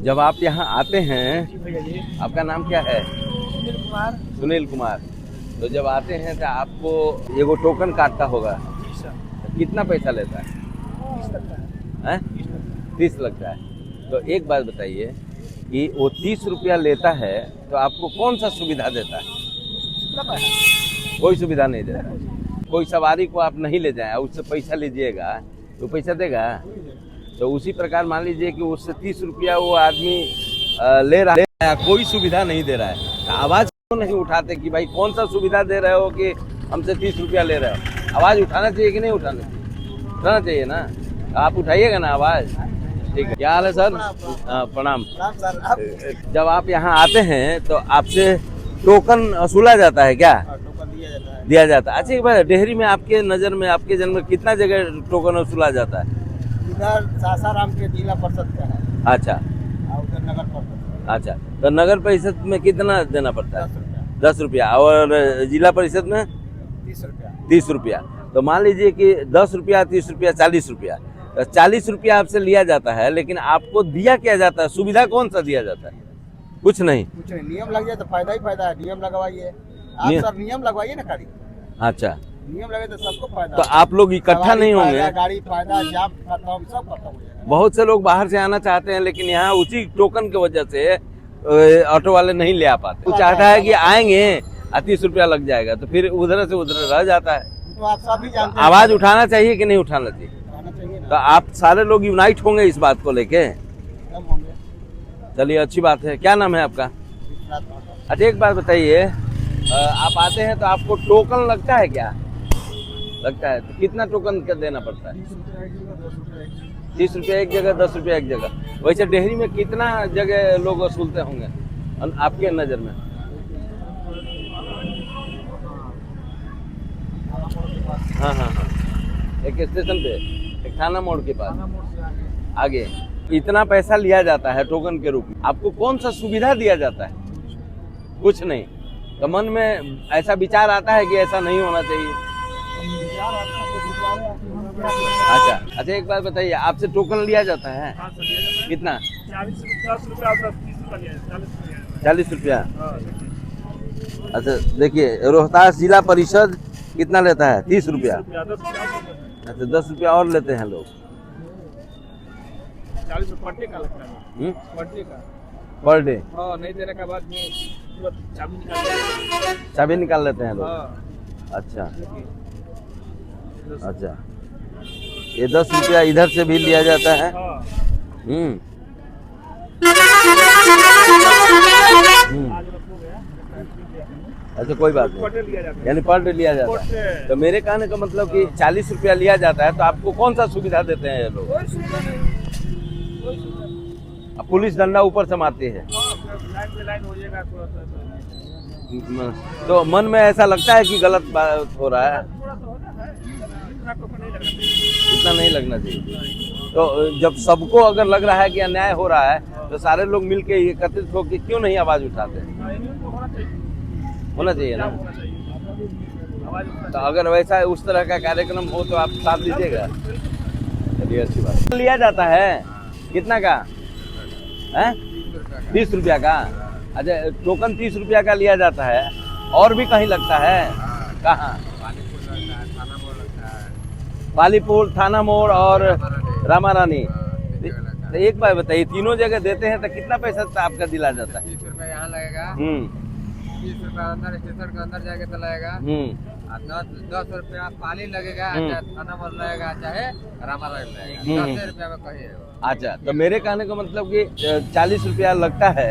जब आप यहाँ आते हैं, जी भैया जी। आपका नाम क्या है? सुनील कुमार। सुनील कुमार। तो जब आते हैं तो आपको एगो टोकन काटता होगा, जी सर। तो कितना पैसा लेता है? 30 लगता है। हैं? 30 लगता है। 30 लगता है। तो एक बात बताइए कि वो 30 रुपया लेता है तो आपको कौन सा सुविधा देता है? कितना पैसा? कोई सुविधा नहीं देता। कोई सवारी को आप नहीं ले जाए, उससे पैसा लीजिएगा तो पैसा देगा? तो उसी प्रकार मान लीजिए कि उससे 30 रुपया वो आदमी ले रहा है, कोई सुविधा नहीं दे रहा है, तो आवाज़ क्यों नहीं उठाते कि भाई कौन सा सुविधा दे रहे हो कि हमसे 30 रुपया ले रहे हो? आवाज़ उठाना चाहिए कि नहीं उठाना चाहिए? उठाना चाहिए ना। आप उठाइएगा ना आवाज़। ठीक है। क्या हाल है सर? प्रणाम। सर जब आप यहाँ आते हैं तो आपसे टोकन वसूला जाता है क्या? टोकन दिया जाता है। दिया जाता है। अच्छा एक बात, डेहरी में आपके नज़र में, आपके जन्म में कितना जगह टोकन वसूला जाता है? इधर सासाराम के जिला परिषद का है अच्छा और उधर नगर परिषद। अच्छा। तो नगर परिषद में कितना देना पड़ता है? 10 रुपया। और जिला परिषद में 30 रुपया। 30 रुपया। तो मान लीजिए कि 10 रुपया, 30 रुपया, 40 रुपया। 40 रुपया आपसे लिया जाता है, लेकिन आपको दिया क्या जाता है? सुविधा कौन सा दिया जाता है? कुछ नहीं। कुछ नहीं, नियम लग जाए तो फायदा ही फायदा है। नियम लगवाइए आप नियम- सर, नियम लगवाइए ना गाड़ी। अच्छा, नियम लगे तो सबको फायदा तो है। आप लोग इकट्ठा सवारी नहीं फायदा, होंगे? गाड़ी फायदा, जाम खत्म, सब खत्म हो जाएगा। बहुत से लोग बाहर से आना चाहते हैं, लेकिन यहाँ उसी टोकन की वजह से ऑटो वाले नहीं ले आ पाते। वो चाहता है कि आएंगे 30 रुपया लग जाएगा, तो फिर उधर से उधर रह जाता है। तो आप सभी जानते हैं। आवाज उठाना चाहिए कि नहीं उठाना चाहिए? आना चाहिए तो ना। आप सारे लोग यूनाइट होंगे इस बात को लेके। कम होंगे। चलिए, अच्छी बात है। क्या नाम है आपका? विश्वनाथ महतो। अच्छा एक बात बताइए, आप आते हैं तो आपको टोकन लगता है क्या? लगता है। तो कितना टोकन का देना पड़ता है? 30 रुपया एक जगह, 10 रुपया एक जगह। वैसे डेहरी में कितना जगह लोग वसूलते होंगे आपके नज़र में? हाँ हाँ हाँ, एक स्टेशन पे, एक थाना मोड़ के पास आगे इतना पैसा लिया जाता है टोकन के रूप में। आपको कौन सा सुविधा दिया जाता है? कुछ नहीं। तो मन में ऐसा विचार आता है कि ऐसा नहीं होना चाहिए। अच्छा अच्छा, एक बात बताइए, आपसे टोकन लिया जाता है? कितना? 40 रुपया। अच्छा देखिए, रोहतास जिला परिषद कितना लेता है? 30 रुपया। अच्छा 10 रुपया और लेते हैं लोग। 40 रुपये का लगता है। का पर डे? हाँ, नहीं देने के बाद चाबी निकाल चाबी निकाल लेते हैं लोग। हाँ। अच्छा अच्छा, ये 10 रुपया इधर से भी लिया जाता है। हाँ। हम्म। अच्छा कोई बात नहीं, यानी पर डे लिया जाता है। तो मेरे कहने का मतलब कि 40 रुपया लिया जाता है, तो आपको कौन सा सुविधा देते हैं ये लोग? अब पुलिस डंडा ऊपर से मारती है। तो मन में ऐसा लगता है कि गलत बात हो रहा है? इतना नहीं लगना चाहिए। तो जब सबको अगर लग रहा है कि अन्याय हो रहा है, तो सारे लोग मिलके एकत्रित होकर क्यों नहीं आवाज उठाते? होना चाहिए ना। तो अगर वैसा उस तरह का कार्यक्रम हो तो आप साथ दीजिएगा। चलिए, अच्छी बात। लिया जाता है कितना का है? 30 रुपया का। अच्छा, टोकन 30 रुपया का लिया जाता है। और भी कहीं लगता है? कहाँ? बालीपुर, थाना मोड़ और रामा रानी। तो एक बार बताइए, तीनों जगह देते हैं तो कितना पैसा आपका दिला जाता है? 30 रुपया यहाँ लगेगा। 30 रुपया अंदर स्टेशन के अंदर जाके तो लगेगा। 10 रुपया पाली लगेगा, चाहे थाना मोड़ लगेगा, चाहे रामा रानी लगेगा। 10 रुपया में कहीं है। अच्छा, तो मेरे कहने का मतलब कि 40 रुपया लगता है।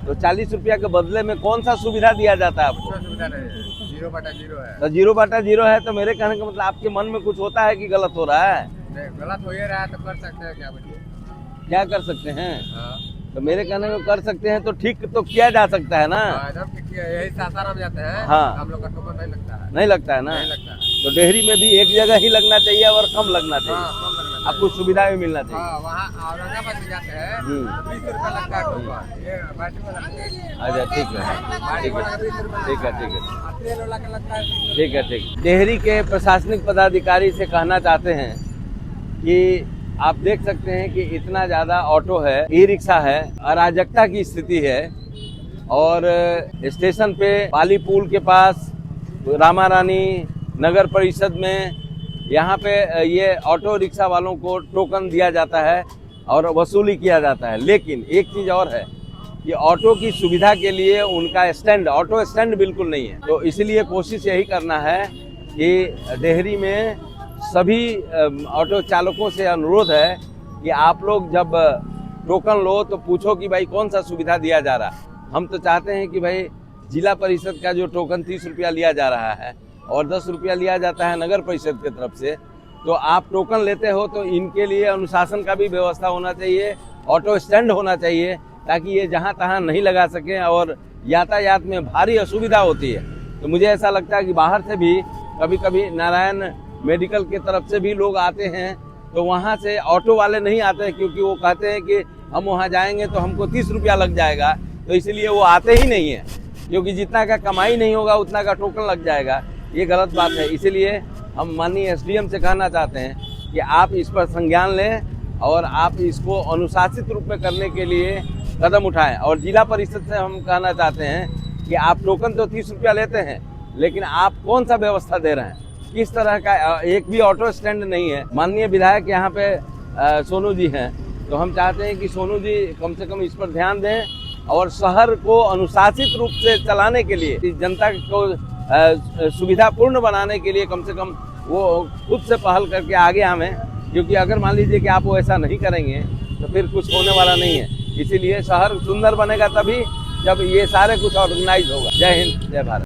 तो 40 रुपया के बदले में कौन सा सुविधा दिया जाता है आपको? सुविधा नहीं, 0/0 है। तो 0/0 है। तो मेरे कहने का मतलब आपके मन में कुछ होता है कि गलत हो रहा है? गलत हो ही रहा है तो कर सकते हैं क्या? बताइए क्या कर सकते हैं? तो मेरे कहने में कर सकते हैं तो ठीक तो किया जा सकता है ना। एकदम ठीक है। यही सासाराम जाते हैं। हाँ। हम लोग का टोकन नहीं लगता है। नहीं लगता है ना। नहीं लगता है। तो डेहरी में भी एक जगह ही लगना चाहिए और कम लगना चाहिए। हाँ, कम लगना चाहिए। आपको सुविधा भी मिलना चाहिए। हाँ, वहाँ औरंगाबाद में जाते हैं 20 रुपया लगता है टोकन। ये बैटरी वाला लगता है। अच्छा ठीक है, ठीक है, ठीक है, ठीक है, तेल वाला का लगता है 30 ठीक है, ठीक। डेहरी के प्रशासनिक पदाधिकारी से कहना चाहते हैं कि आप देख सकते हैं कि इतना ज़्यादा ऑटो है, ई रिक्शा है, अराजकता की स्थिति है। और स्टेशन पे पाली पुल के पास, रामा रानी नगर परिषद में, यहाँ पे ये ऑटो रिक्शा वालों को टोकन दिया जाता है और वसूली किया जाता है। लेकिन एक चीज़ और है कि ऑटो की सुविधा के लिए उनका स्टैंड, ऑटो स्टैंड बिल्कुल नहीं है। तो इसलिए कोशिश यही करना है कि डेहरी में सभी ऑटो चालकों से अनुरोध है कि आप लोग जब टोकन लो तो पूछो कि भाई कौन सा सुविधा दिया जा रहा है। हम तो चाहते हैं कि भाई जिला परिषद का जो टोकन 30 रुपया लिया जा रहा है और 10 रुपया लिया जाता है नगर परिषद की तरफ से, तो आप टोकन लेते हो तो इनके लिए अनुशासन का भी व्यवस्था होना चाहिए, ऑटो स्टैंड होना चाहिए, ताकि ये जहाँ तहाँ नहीं लगा सकें और यातायात में भारी असुविधा होती है। तो मुझे ऐसा लगता है कि बाहर से भी कभी कभी नारायण मेडिकल की तरफ से भी लोग आते हैं, तो वहाँ से ऑटो वाले नहीं आते हैं, क्योंकि वो कहते हैं कि हम वहाँ जाएंगे तो हमको 30 रुपया लग जाएगा, तो इसलिए वो आते ही नहीं है, क्योंकि जितना का कमाई नहीं होगा उतना का टोकन लग जाएगा। ये गलत बात है। इसीलिए हम माननीय SDM से कहना चाहते हैं कि आप इस पर संज्ञान लें और आप इसको अनुशासित रूप में करने के लिए कदम उठाएं। और जिला परिषद से हम कहना चाहते हैं कि आप टोकन तो 30 रुपया लेते हैं, लेकिन आप कौन सा व्यवस्था दे रहे हैं, किस तरह का, एक भी ऑटो स्टैंड नहीं है। माननीय विधायक यहाँ पे सोनू जी हैं, तो हम चाहते हैं कि सोनू जी कम से कम इस पर ध्यान दें और शहर को अनुशासित रूप से चलाने के लिए, जनता को सुविधापूर्ण बनाने के लिए कम से कम वो खुद से पहल करके आगे आवें। क्योंकि अगर मान लीजिए कि आप वो ऐसा नहीं करेंगे तो फिर कुछ होने वाला नहीं है। इसीलिए शहर सुंदर बनेगा तभी जब ये सारे कुछ ऑर्गेनाइज होगा। जय हिंद, जय भारत।